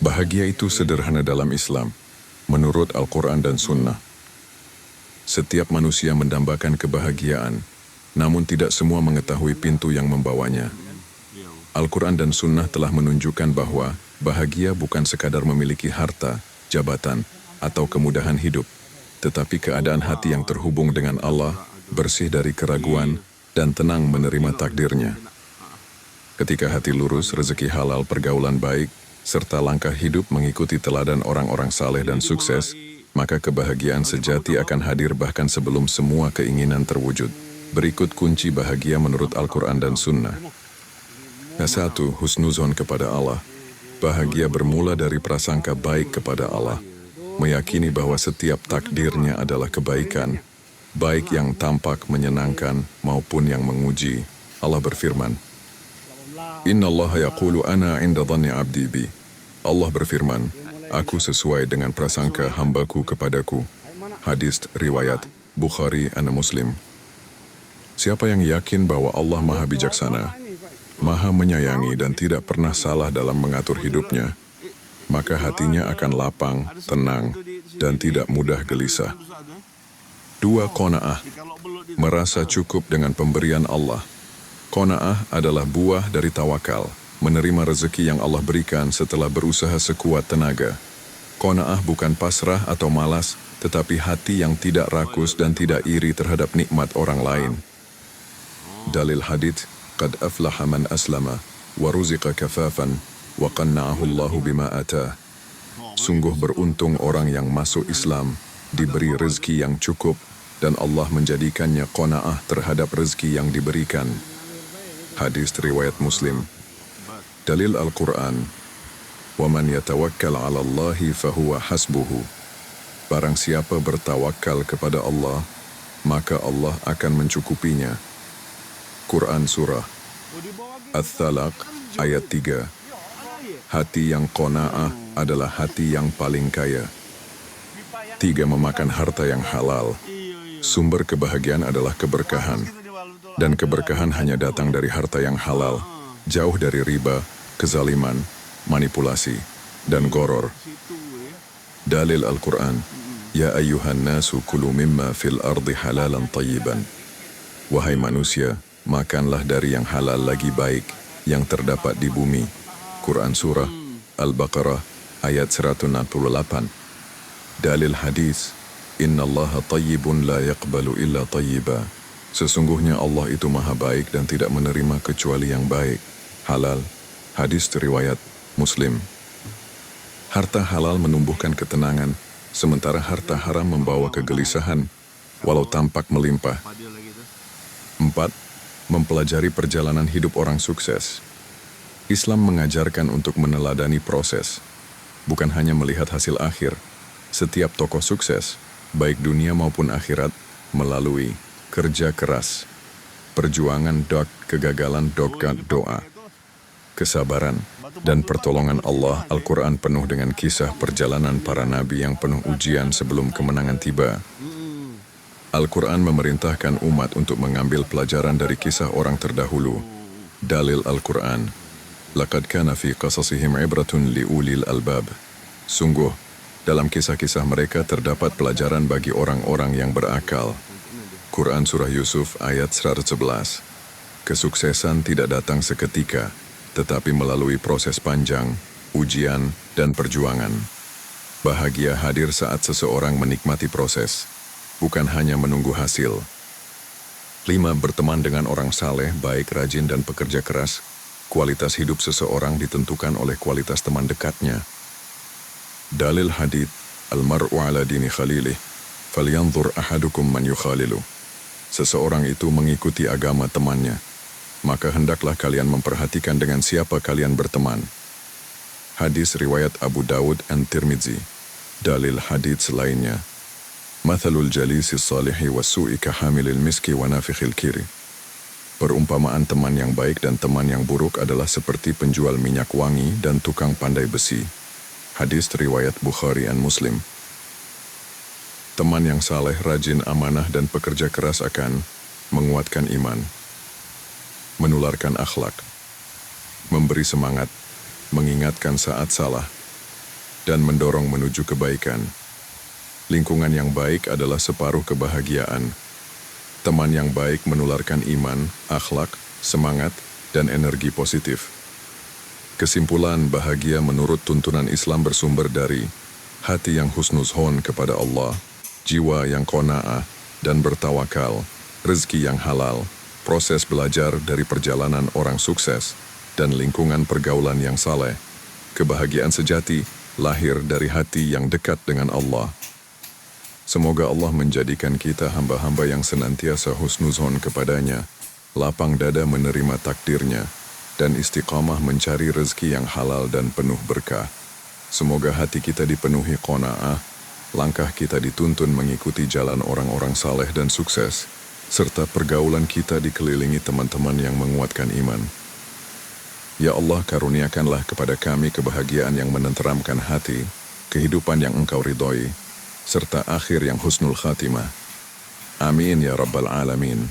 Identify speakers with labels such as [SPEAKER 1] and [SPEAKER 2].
[SPEAKER 1] Bahagia itu sederhana dalam Islam, menurut Al-Quran dan Sunnah. Setiap manusia mendambakan kebahagiaan, namun tidak semua mengetahui pintu yang membawanya. Al-Quran dan Sunnah telah menunjukkan bahwa bahagia bukan sekadar memiliki harta, jabatan, atau kemudahan hidup, tetapi keadaan hati yang terhubung dengan Allah, bersih dari keraguan, dan tenang menerima takdirnya. Ketika hati lurus, rezeki halal, pergaulan baik, serta langkah hidup mengikuti teladan orang-orang saleh dan sukses, maka kebahagiaan sejati akan hadir bahkan sebelum semua keinginan terwujud. Berikut kunci bahagia menurut Al-Quran dan Sunnah. Yang 1. Husnuzon kepada Allah. Bahagia bermula dari prasangka baik kepada Allah, meyakini bahwa setiap takdirnya adalah kebaikan, baik yang tampak menyenangkan maupun yang menguji. Allah berfirman, Inna Allah yaqulu ana inda dhanni abdi bi. Allah berfirman, aku sesuai dengan prasangka hambaku kepadaku. Hadis riwayat Bukhari dan Muslim. Siapa yang yakin bahwa Allah maha bijaksana, maha menyayangi dan tidak pernah salah dalam mengatur hidupnya, maka hatinya akan lapang, tenang, dan tidak mudah gelisah. 2. Qanaah, merasa cukup dengan pemberian Allah. Qanaah adalah buah dari tawakal, menerima rezeki yang Allah berikan setelah berusaha sekuat tenaga. Qanaah bukan pasrah atau malas, tetapi hati yang tidak rakus dan tidak iri terhadap nikmat orang lain. Dalil hadits, qad aflaha man aslama, wa ruziqa kafafan, wa qanna'ahu Allahu bima atah. Sungguh beruntung orang yang masuk Islam, diberi rezeki yang cukup, dan Allah menjadikannya qanaah terhadap rezeki yang diberikan. Hadis riwayat Muslim. Dalil Al-Quran, وَمَنْ يَتَوَكَّلْ عَلَى اللَّهِ فَهُوَ حَسْبُهُ. Barang siapa bertawakal kepada Allah, maka Allah akan mencukupinya. Quran Surah At-Thalaq ayat 3. Hati yang qanaah adalah hati yang paling kaya. 3. Memakan harta yang halal. Sumber kebahagiaan adalah keberkahan. Dan keberkahan hanya datang dari harta yang halal, jauh dari riba, kezaliman, manipulasi, dan goror. Dalil Al-Quran, Ya ayyuhan nasu kulu mimma fil ardi halalan tayyiban. Wahai manusia, makanlah dari yang halal lagi baik, yang terdapat di bumi. Quran Surah Al-Baqarah ayat 168. Dalil hadis, Inna Allaha tayyibun la yaqbalu illa tayyiba. Sesungguhnya Allah itu maha baik dan tidak menerima kecuali yang baik, halal. Hadis riwayat Muslim. Harta halal menumbuhkan ketenangan, sementara harta haram membawa kegelisahan, walau tampak melimpah. 4. Mempelajari perjalanan hidup orang sukses. Islam mengajarkan untuk meneladani proses, bukan hanya melihat hasil akhir. Setiap tokoh sukses, baik dunia maupun akhirat, melalui kerja keras, perjuangan, kegagalan, doa, kesabaran, dan pertolongan Allah. Al-Quran penuh dengan kisah perjalanan para nabi yang penuh ujian sebelum kemenangan tiba. Al-Quran memerintahkan umat untuk mengambil pelajaran dari kisah orang terdahulu. Dalil Al-Quran, Laqad kana fi qasasihim ibratun liulil albab. Sungguh, dalam kisah-kisah mereka terdapat pelajaran bagi orang-orang yang berakal. Quran Surah Yusuf ayat 111. Kesuksesan tidak datang seketika, tetapi melalui proses panjang, ujian, dan perjuangan. Bahagia hadir saat seseorang menikmati proses, bukan hanya menunggu hasil. 5. Berteman dengan orang saleh, baik, rajin, dan pekerja keras. Kualitas hidup seseorang ditentukan oleh kualitas teman dekatnya. Dalil hadits, Al-mar'u ala dini khalilih, falyanzur ahadukum man yukhalilu. Seseorang itu mengikuti agama temannya, maka hendaklah kalian memperhatikan dengan siapa kalian berteman. Hadis riwayat Abu Dawud dan Tirmidzi. Dalil hadits lainnya, Mathalul jalisi salihi wassu'i kahamilil miski wa nafikhil kiri. Perumpamaan teman yang baik dan teman yang buruk adalah seperti penjual minyak wangi dan tukang pandai besi. Hadis riwayat Bukhari dan Muslim. Teman yang saleh, rajin, amanah, dan pekerja keras akan menguatkan iman, menularkan akhlak, memberi semangat, mengingatkan saat salah, dan mendorong menuju kebaikan. Lingkungan yang baik adalah separuh kebahagiaan. Teman yang baik menularkan iman, akhlak, semangat, dan energi positif. Kesimpulan, bahagia menurut tuntunan Islam bersumber dari hati yang husnuzhon kepada Allah, jiwa yang qanaah dan bertawakal, rezeki yang halal, proses belajar dari perjalanan orang sukses, dan lingkungan pergaulan yang saleh. Kebahagiaan sejati lahir dari hati yang dekat dengan Allah. Semoga Allah menjadikan kita hamba-hamba yang senantiasa husnuzon kepadanya, lapang dada menerima takdirnya, dan istiqamah mencari rezeki yang halal dan penuh berkah. Semoga hati kita dipenuhi qanaah, langkah kita dituntun mengikuti jalan orang-orang saleh dan sukses, serta pergaulan kita dikelilingi teman-teman yang menguatkan iman. Ya Allah, karuniakanlah kepada kami kebahagiaan yang menenteramkan hati, kehidupan yang Engkau ridhoi, serta akhir yang husnul khatimah. Amin ya Rabbal Alamin.